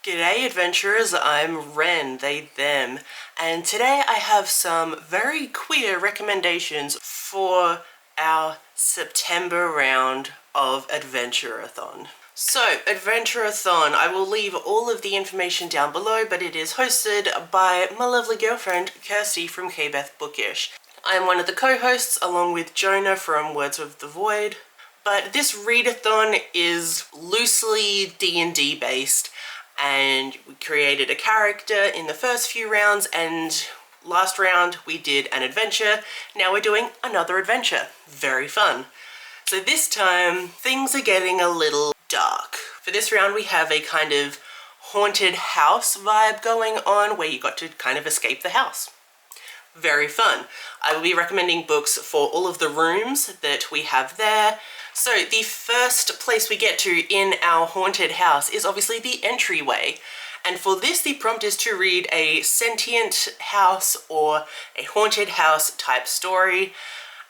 G'day adventurers, I'm Wren, they, them, and today I have some very queer recommendations for our September round of Adventurerathon. So, Adventurerathon, I will leave all of the information down below, but it is hosted by my lovely girlfriend, Kirsty from Bookish. I'm one of the co-hosts along with Jona from Words of the Void, but this readathon is loosely D&D based, and we created a character in the first few rounds, and last round we did an adventure. Now we're doing another adventure. Very fun. So this time things are getting a little dark. For this round we have a kind of haunted house vibe going on where you got to kind of escape the house. Very fun. I will be recommending books for all of the rooms that we have there. So the first place we get to in our haunted house is obviously the entryway. And for this, the prompt is to read a sentient house or a haunted house type story.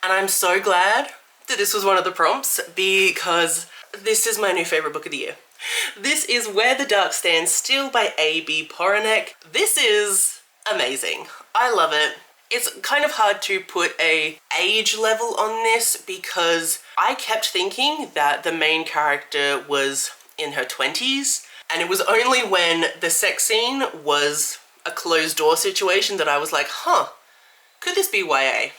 And I'm so glad that this was one of the prompts because this is my new favorite book of the year. This is Where the Dark Stands Still by A.B. Poranek. This is amazing. I love it. It's kind of hard to put a age level on this because I kept thinking that the main character was in her 20s, and it was only when the sex scene was a closed door situation that I was like, huh, could this be YA?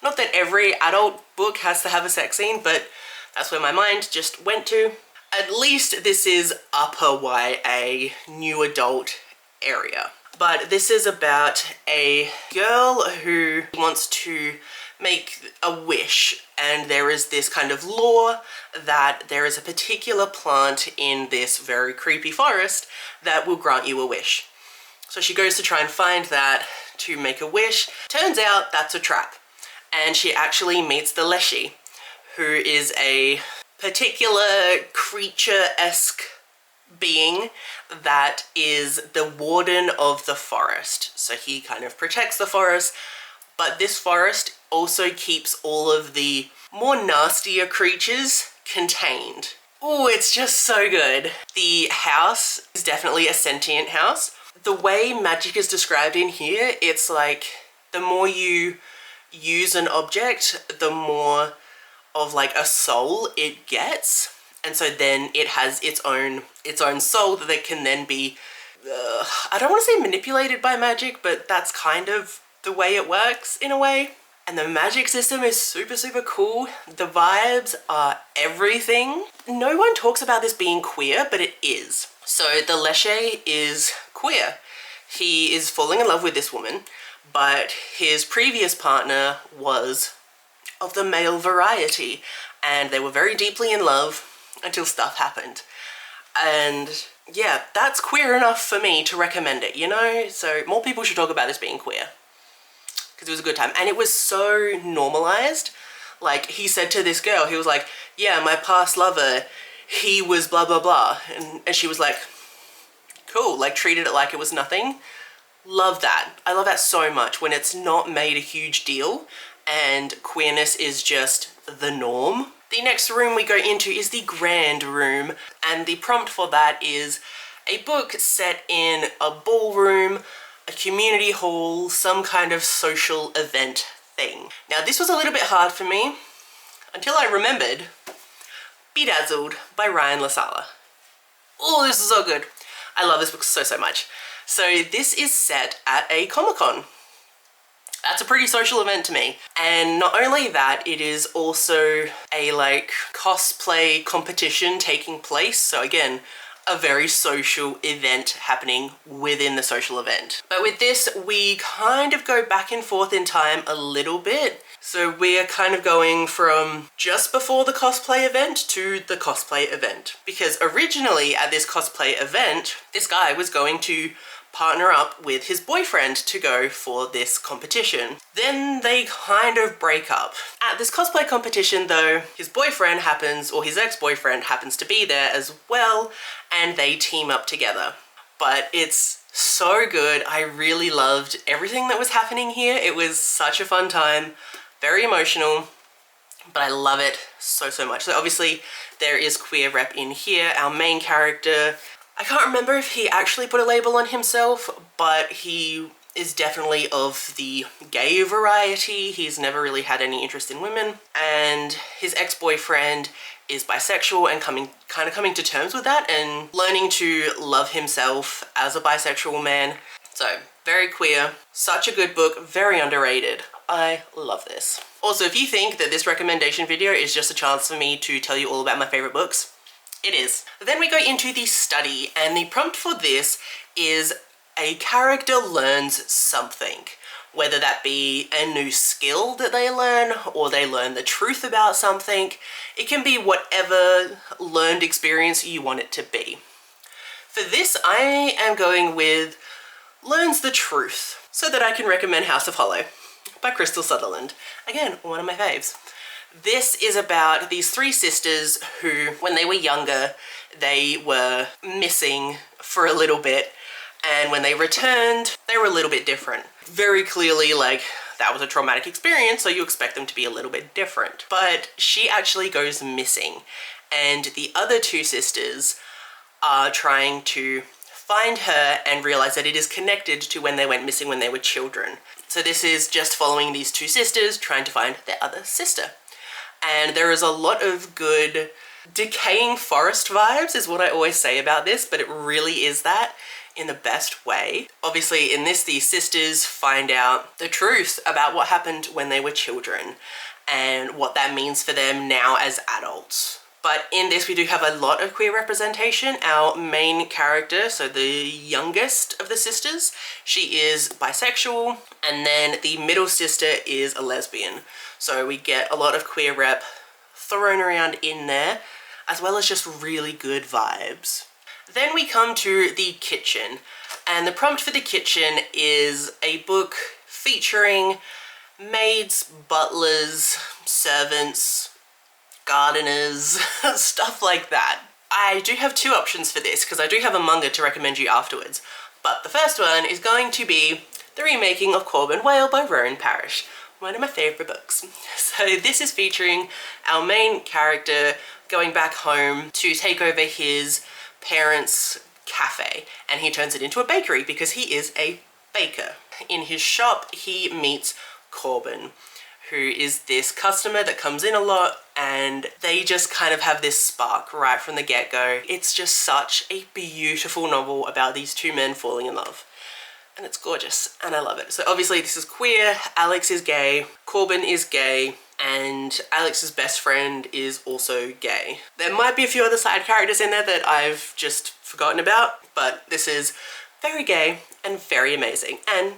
Not that every adult book has to have a sex scene, but that's where my mind just went to. At least this is upper YA, new adult area. But this is about a girl who wants to make a wish, and there is this kind of lore that there is a particular plant in this very creepy forest that will grant you a wish. So she goes to try and find that to make a wish. Turns out that's a trap, and she actually meets the Leshy, who is a particular creature-esque being that is the warden of the forest. So he kind of protects the forest, but this forest also keeps all of the more nastier creatures contained. Oh, it's just so good. The house is definitely a sentient house. The way magic is described in here, it's like the more you use an object, the more of like a soul it gets. And so then it has its own soul that can then be, I don't want to say manipulated by magic, but that's kind of the way it works in a way. And the magic system is super, super cool. The vibes are everything. No one talks about this being queer, but it is. So the Leshy is queer. He is falling in love with this woman, but his previous partner was of the male variety, and they were very deeply in love until stuff happened. And yeah, that's queer enough for me to recommend it, you know? So more people should talk about this being queer, because it was a good time. And it was so normalized. Like, he said to this girl, he was like, yeah, my past lover, he was blah blah blah, and she was like, cool, like treated it like it was nothing. Love that. I love that so much when it's not made a huge deal and queerness is just the norm. The next room we go into is the Grand Room, and the prompt for that is a book set in a ballroom, a community hall, some kind of social event thing. Now this was a little bit hard for me until I remembered Bedazzled by Ryan LaSala. Oh, this is so good. I love this book so, so much. So this is set at a Comic-Con. That's a pretty social event to me. And not only that, it is also a like cosplay competition taking place. So again, a very social event happening within the social event. But with this, we kind of go back and forth in time a little bit. So we're kind of going from just before the cosplay event to the cosplay event. Because originally at this cosplay event, this guy was going to partner up with his boyfriend to go for this competition. Then they kind of break up. At this cosplay competition though, his boyfriend happens, or his ex-boyfriend happens to be there as well, and they team up together. But it's so good. I really loved everything that was happening here. It was such a fun time, very emotional, but I love it so, so much. So obviously there is queer rep in here. Our main character I can't remember if he actually put a label on himself, but he is definitely of the gay variety. He's never really had any interest in women, and his ex-boyfriend is bisexual and kind of coming to terms with that and learning to love himself as a bisexual man. So very queer, such a good book, very underrated. I love this. Also, if you think that this recommendation video is just a chance for me to tell you all about my favorite books, it is. Then we go into the study, and the prompt for this is a character learns something, whether that be a new skill that they learn or they learn the truth about something. It can be whatever learned experience you want it to be. For this, I am going with learns the truth, so that I can recommend House of Hollow by Crystal Sutherland. Again, one of my faves. This is about these three sisters who, when they were younger, they were missing for a little bit, and when they returned, they were a little bit different. Very clearly, like, that was a traumatic experience, so you expect them to be a little bit different. But she actually goes missing, and the other two sisters are trying to find her and realize that it is connected to when they went missing when they were children. So this is just following these two sisters trying to find their other sister. And there is a lot of good decaying forest vibes is what I always say about this, but it really is that in the best way. Obviously in this, these sisters find out the truth about what happened when they were children and what that means for them now as adults. But in this, we do have a lot of queer representation. Our main character, so the youngest of the sisters, she is bisexual, and then the middle sister is a lesbian. So we get a lot of queer rep thrown around in there, as well as just really good vibes. Then we come to the kitchen, and the prompt for the kitchen is a book featuring maids, butlers, servants, gardeners, stuff like that. I do have two options for this because I do have a manga to recommend you afterwards, but the first one is going to be the remaking of Corbin Whale by Rowan Parrish, one of my favourite books. So this is featuring our main character going back home to take over his parents' cafe, and he turns it into a bakery because he is a baker. In his shop he meets Corbin, who is this customer that comes in a lot, and they just kind of have this spark right from the get-go. It's just such a beautiful novel about these two men falling in love. And it's gorgeous, and I love it. So obviously this is queer, Alex is gay, Corbin is gay, and Alex's best friend is also gay. There might be a few other side characters in there that I've just forgotten about, but this is very gay and very amazing. And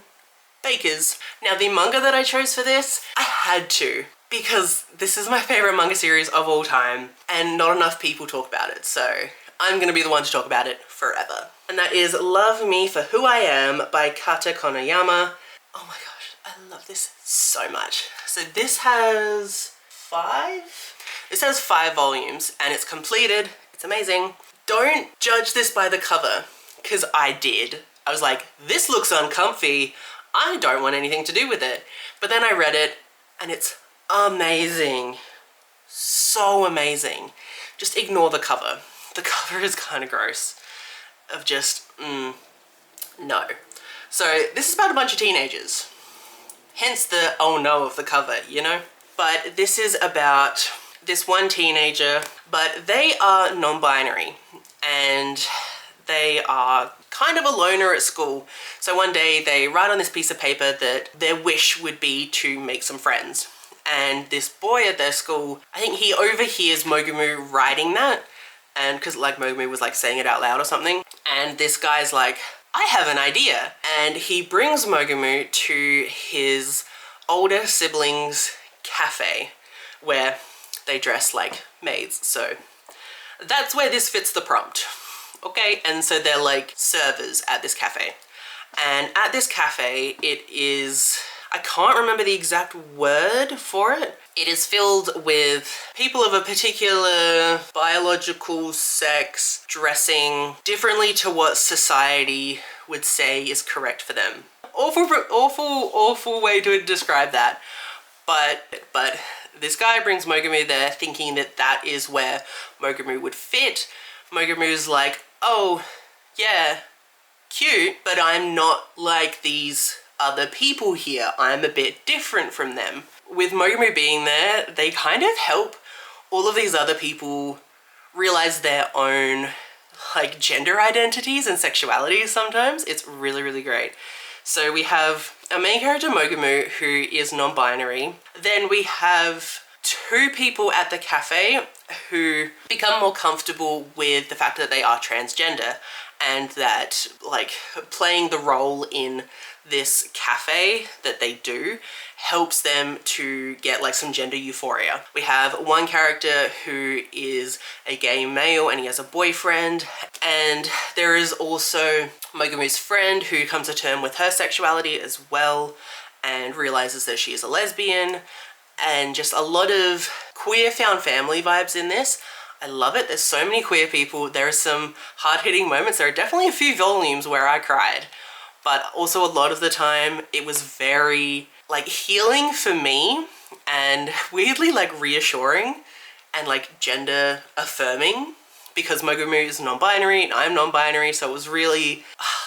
bakers. Now the manga that I chose for this, I had to, because this is my favorite manga series of all time and not enough people talk about it, so I'm gonna be the one to talk about it forever. And that is Love Me for Who I Am by Kata Konoyama. Oh my gosh, I love this so much. So this has five volumes and it's completed. It's amazing. Don't judge this by the cover, because I did. I was like, this looks uncomfy. I don't want anything to do with it. But then I read it and it's amazing. So amazing. Just ignore the cover. The cover is kind of gross. Of just, no. So this is about a bunch of teenagers. Hence the oh no of the cover, you know? But this is about this one teenager, but they are non-binary and they are kind of a loner at school. So one day they write on this piece of paper that their wish would be to make some friends. And this boy at their school, I think he overhears Mogumu writing that, and because like Mogumu was like saying it out loud or something, and this guy's like, I have an idea. And he brings Mogumu to his older siblings' cafe where they dress like maids. So that's where this fits the prompt. Okay, and so they're like servers at this cafe. And at this cafe, it is, I can't remember the exact word for it. It is filled with people of a particular biological sex dressing differently to what society would say is correct for them. Awful way to describe that. But this guy brings Mogumu there thinking that that is where Mogumu would fit. Mogumu's like, oh, yeah, cute, but I'm not like these other people here. I'm a bit different from them. With Mogumu being there, they kind of help all of these other people realize their own like gender identities and sexualities sometimes. It's really, really great. So we have our main character Mogumu, who is non-binary. Then we have two people at the cafe who become more comfortable with the fact that they are transgender, and that like playing the role in this cafe that they do helps them to get like some gender euphoria. We have one character who is a gay male and he has a boyfriend, and there is also Mogumu's friend who comes to terms with her sexuality as well and realizes that she is a lesbian, and just a lot of queer found family vibes in this. I love it. There's so many queer people. There are some hard-hitting moments. There are definitely a few volumes where I cried, but also a lot of the time it was very like healing for me and weirdly like reassuring and like gender affirming, because Mogumu is non-binary and I'm non-binary, so it was really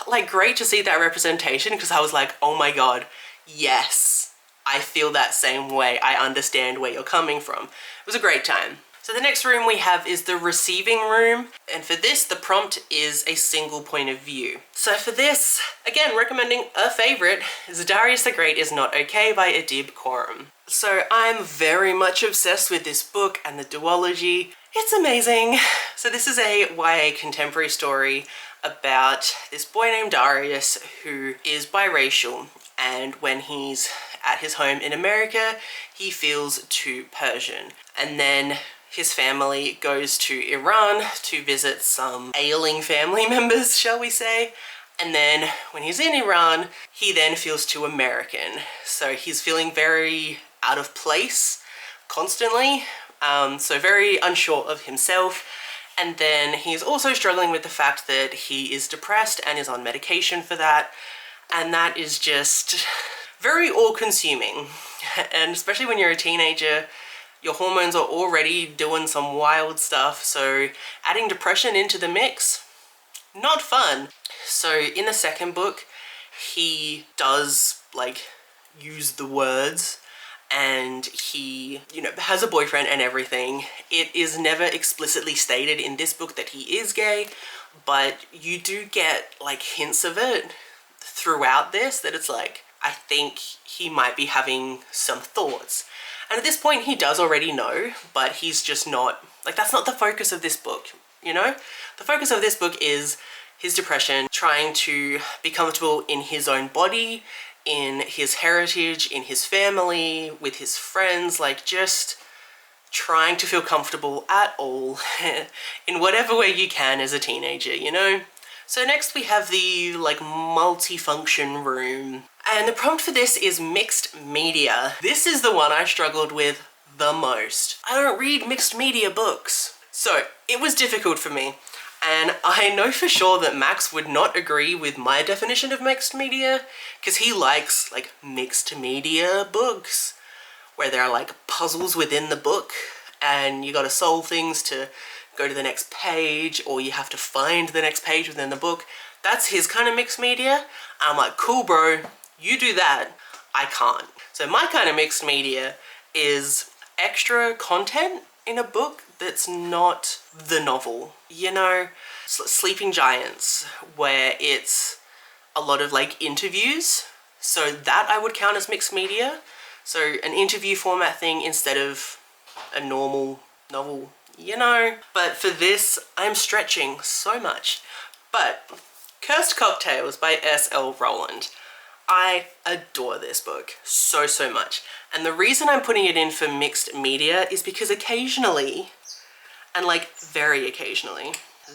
like great to see that representation, because I was like, oh my god, yes, I feel that same way. I understand where you're coming from. It was a great time. So the next room we have is the receiving room, and for this the prompt is a single point of view. So for this, again, recommending a favourite, is Darius the Great is Not Okay by Adib Khorram. So I'm very much obsessed with this book and the duology. It's amazing. So this is a YA contemporary story about this boy named Darius who is biracial, and when he's at his home in America, he feels too Persian. And then his family goes to Iran to visit some ailing family members, shall we say. And then when he's in Iran, he then feels too American. So he's feeling very out of place constantly. So very unsure of himself. And then he's also struggling with the fact that he is depressed and is on medication for that. And that is just very all-consuming. And especially when you're a teenager, your hormones are already doing some wild stuff, so adding depression into the mix, not fun. So in the second book, he does like use the words, and he, you know, has a boyfriend and everything. It is never explicitly stated in this book that he is gay, but you do get like hints of it throughout this, that it's like, I think he might be having some thoughts. And at this point he does already know, but he's just not, like, that's not the focus of this book, you know? The focus of this book is his depression, trying to be comfortable in his own body, in his heritage, in his family, with his friends, like just trying to feel comfortable at all in whatever way you can as a teenager, you know? So next we have the like multifunction room. And the prompt for this is mixed media. This is the one I struggled with the most. I don't read mixed media books. So it was difficult for me. And I know for sure that Max would not agree with my definition of mixed media, because he likes like mixed media books where there are like puzzles within the book and you gotta solve things to go to the next page, or you have to find the next page within the book. That's his kind of mixed media. I'm like, cool bro, you do that, I can't. So my kind of mixed media is extra content in a book that's not the novel. You know, Sleeping Giants, where it's a lot of like interviews. So that I would count as mixed media. So an interview format thing instead of a normal novel, you know. But for this, I'm stretching so much. But Cursed Cocktails by S.L. Rowland. I adore this book so, so much. And the reason I'm putting it in for mixed media is because occasionally, and like very occasionally,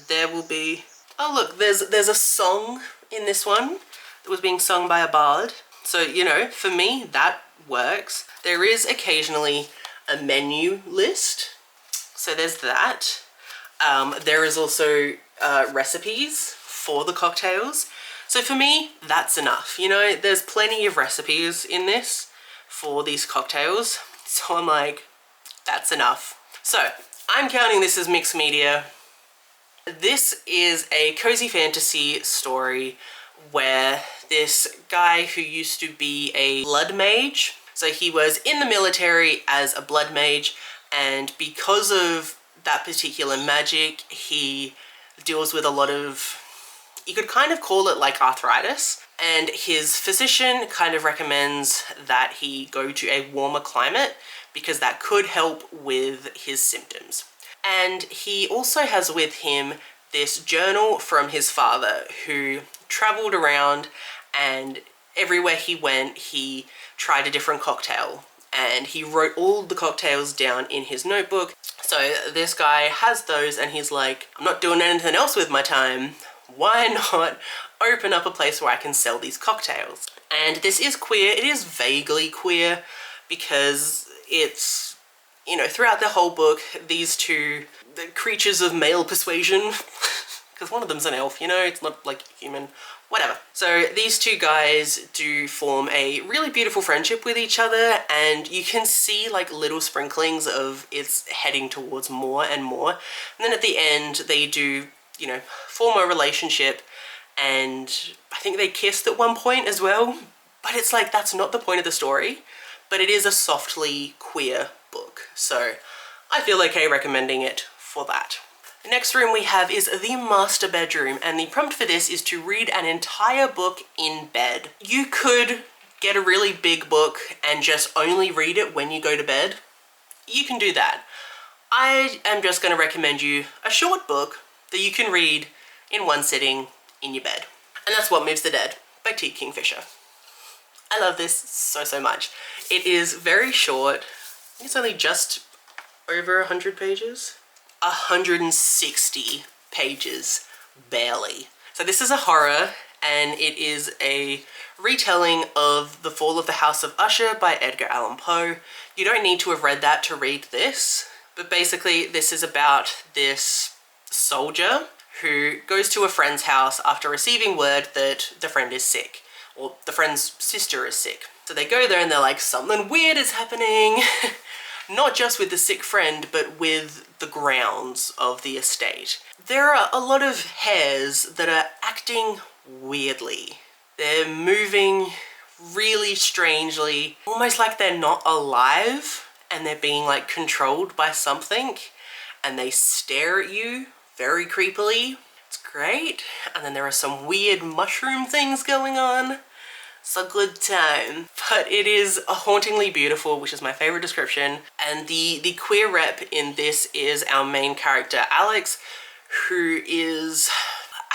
there will be, oh look, there's a song in this one that was being sung by a bard. So, you know, for me, that works. There is occasionally a menu list. So there's that. There is also recipes for the cocktails. So for me, that's enough. You know, there's plenty of recipes in this for these cocktails. So I'm like, that's enough. So I'm counting this as mixed media. This is a cozy fantasy story where this guy who used to be a blood mage, so he was in the military as a blood mage, and because of that particular magic, he deals with a lot of, you could kind of call it like arthritis, and his physician kind of recommends that he go to a warmer climate because that could help with his symptoms. And he also has with him this journal from his father, who traveled around, and everywhere he went he tried a different cocktail, and he wrote all the cocktails down in his notebook. So this guy has those, and he's like, I'm not doing anything else with my time, why not open up a place where I can sell these cocktails? And this is queer. It is vaguely queer because it's, you know, throughout the whole book, these two, the creatures of male persuasion, because one of them's an elf, you know, it's not like human, whatever. So these two guys do form a really beautiful friendship with each other, and you can see like little sprinklings of it's heading towards more and more. And then at the end, they do, you know, form a relationship, and I think they kissed at one point as well, but it's like, that's not the point of the story, but it is a softly queer book, so I feel okay recommending it for that. The next room we have is the master bedroom, and the prompt for this is to read an entire book in bed. You could get a really big book and just only read it when you go to bed. You can do that. I am just going to recommend you a short book that you can read in one sitting in your bed. And that's What Moves the Dead by T. Kingfisher. I love this so much. It is very short. It's only just over 100 pages. 160 pages, barely. So this is a horror, and it is a retelling of The Fall of the House of Usher by Edgar Allan Poe. You don't need to have read that to read this, but basically this is about this soldier who goes to a friend's house after receiving word that the friend is sick, or the friend's sister is sick. So they go there and they're like, something weird is happening. Not just with the sick friend, but with the grounds of the estate. There are a lot of hares that are acting weirdly. They're moving really strangely, almost like they're not alive and they're being like controlled by something, and they stare at you very creepily. It's great. And then there are some weird mushroom things going on. It's a good time. But it is hauntingly beautiful, which is my favorite description. And the queer rep in this is our main character, Alex, who is,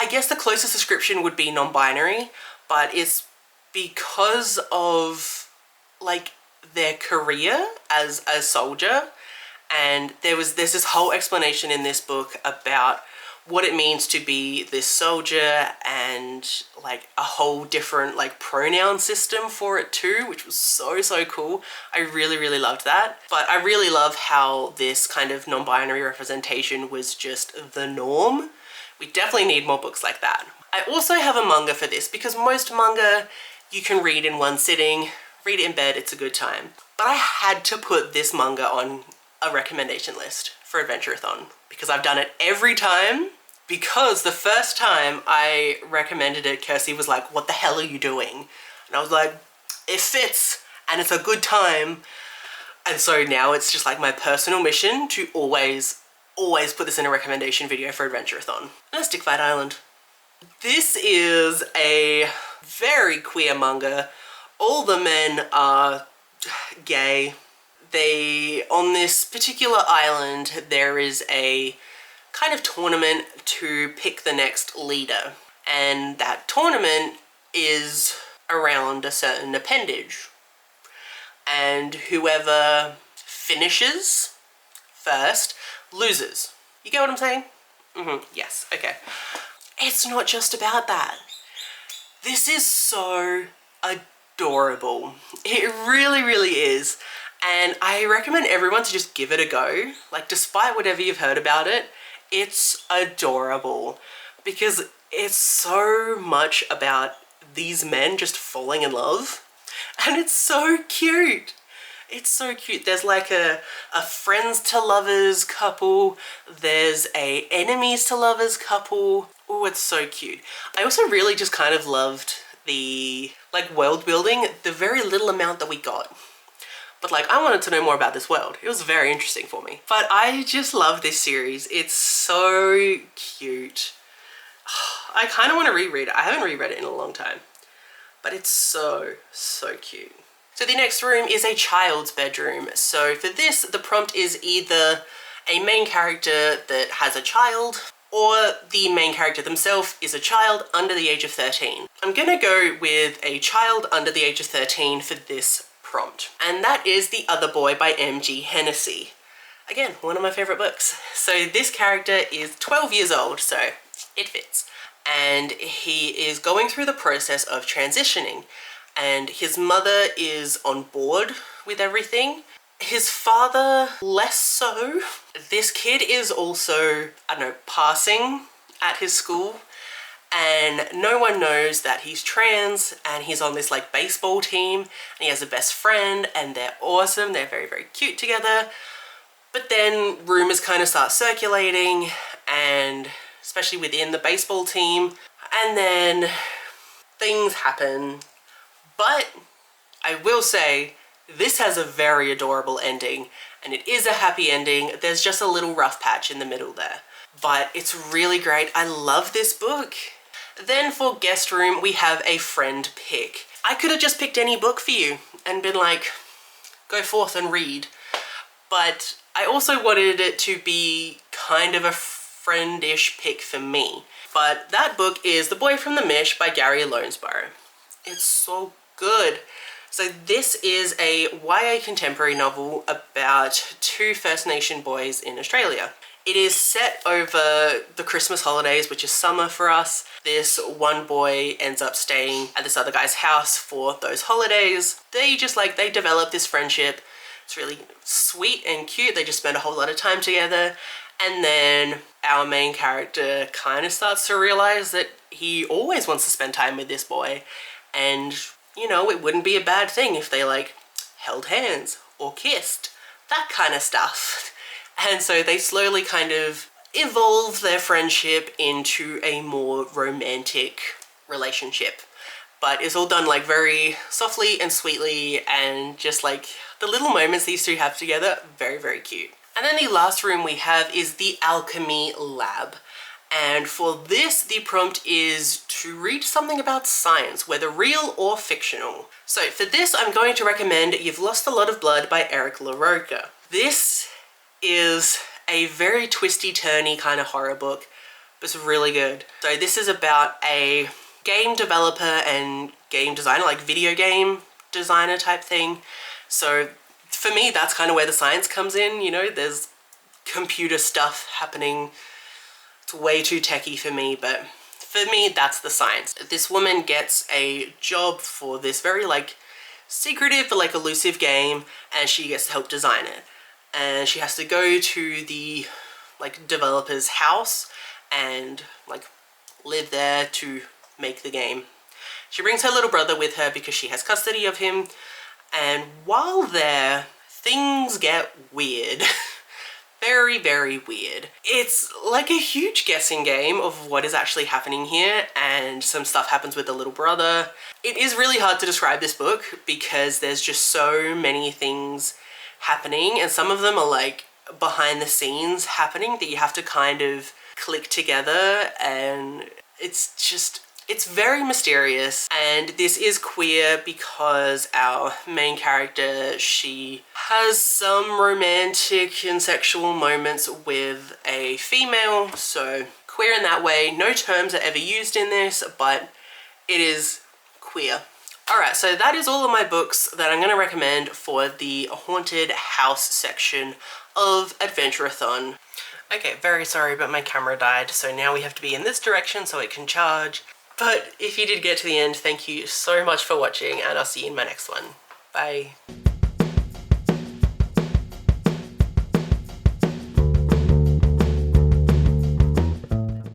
I guess the closest description would be non-binary, but it's because of like their career as a soldier. And there's this whole explanation in this book about what it means to be this soldier, and like a whole different like pronoun system for it too, which was so cool. I really loved that. But I really love how this kind of non-binary representation was just the norm. We definitely need more books like that. I also have a manga for this because most manga you can read in one sitting, read it in bed, it's a good time. But I had to put this manga on a recommendation list for Adventurerathon because I've done it every time. Because the first time I recommended it, Kirsty was like, what the hell are you doing? And I was like, it fits and it's a good time. And so now it's just like my personal mission to always put this in a recommendation video for Adventurerathon. And Stick Fight Island. This is a very queer manga. All the men are gay. On this particular island, there is a kind of tournament to pick the next leader. And that tournament is around a certain appendage. And whoever finishes first loses. You get what I'm saying? Yes, okay. It's not just about that. This is so adorable. It really is. And I recommend everyone to just give it a go. Like, despite whatever you've heard about it, it's adorable. Because it's so much about these men just falling in love. And it's so cute. It's so cute. There's like a friends to lovers couple. There's a enemies to lovers couple. Oh, it's so cute. I also really just kind of loved the like world building, the very little amount that we got. But like, I wanted to know more about this world. It was very interesting for me. But I just love this series. It's so cute. I kind of want to reread it. I haven't reread it in a long time. But it's so, so cute. So the next room is a child's bedroom. So for this, the prompt is either a main character that has a child, or the main character themselves is a child under the age of 13. I'm gonna go with a child under the age of 13 for this prompt. And that is The Other Boy by M.G. Hennessy. Again, one of my favorite books. So this character is 12 years old, so it fits. And he is going through the process of transitioning. And his mother is on board with everything. His father, less so. This kid is also, I don't know, passing at his school. And no one knows that he's trans, and he's on this like baseball team, and he has a best friend, and they're awesome. They're very, very cute together. But then rumors kind of start circulating, and especially within the baseball team. And then things happen. But I will say, this has a very adorable ending, and it is a happy ending. There's just a little rough patch in the middle there, but it's really great. I love this book. Then for guest room, we have a friend pick. I could have just picked any book for you and been like, go forth and read. But I also wanted it to be kind of a friendish pick for me. But that book is The Boy from the Mish by Gary Lonesborough. It's so good. So this is a YA contemporary novel about two First Nation boys in Australia. It is set over the Christmas holidays, which is summer for us. This one boy ends up staying at this other guy's house for those holidays. They develop this friendship. It's really sweet and cute. They just spend a whole lot of time together. And then our main character kind of starts to realize that he always wants to spend time with this boy. And, you know, it wouldn't be a bad thing if they like held hands or kissed, that kind of stuff. And so they slowly kind of evolve their friendship into a more romantic relationship. But it's all done like very softly and sweetly, and just like the little moments these two have together, very, very cute. And then the last room we have is the Alchemy Lab. And for this, the prompt is to read something about science, whether real or fictional. So for this, I'm going to recommend You've Lost a Lot of Blood by Eric LaRocca. This is a very twisty-turny kind of horror book, but it's really good. So this is about a game developer and game designer, like video game designer type thing. So for me, that's kind of where the science comes in, you know, there's computer stuff happening. It's way too techie for me, but for me, that's the science. This woman gets a job for this very like secretive but like elusive game, and she gets to help design it. And she has to go to the like developer's house and like live there to make the game. She brings her little brother with her because she has custody of him. And while there, things get weird. Very, very weird. It's like a huge guessing game of what is actually happening here, and some stuff happens with the little brother. It is really hard to describe this book because there's just so many things happening, and some of them are like behind the scenes happening that you have to kind of click together, and it's very mysterious. And this is queer because our main character, she has some romantic and sexual moments with a female, so queer in that way. No terms are ever used in this, but it is queer. Alright, so that is all of my books that I'm going to recommend for the Haunted House section of Adventurerathon. Okay, very sorry, but my camera died, so now we have to be in this direction so it can charge. But if you did get to the end, thank you so much for watching, and I'll see you in my next one. Bye.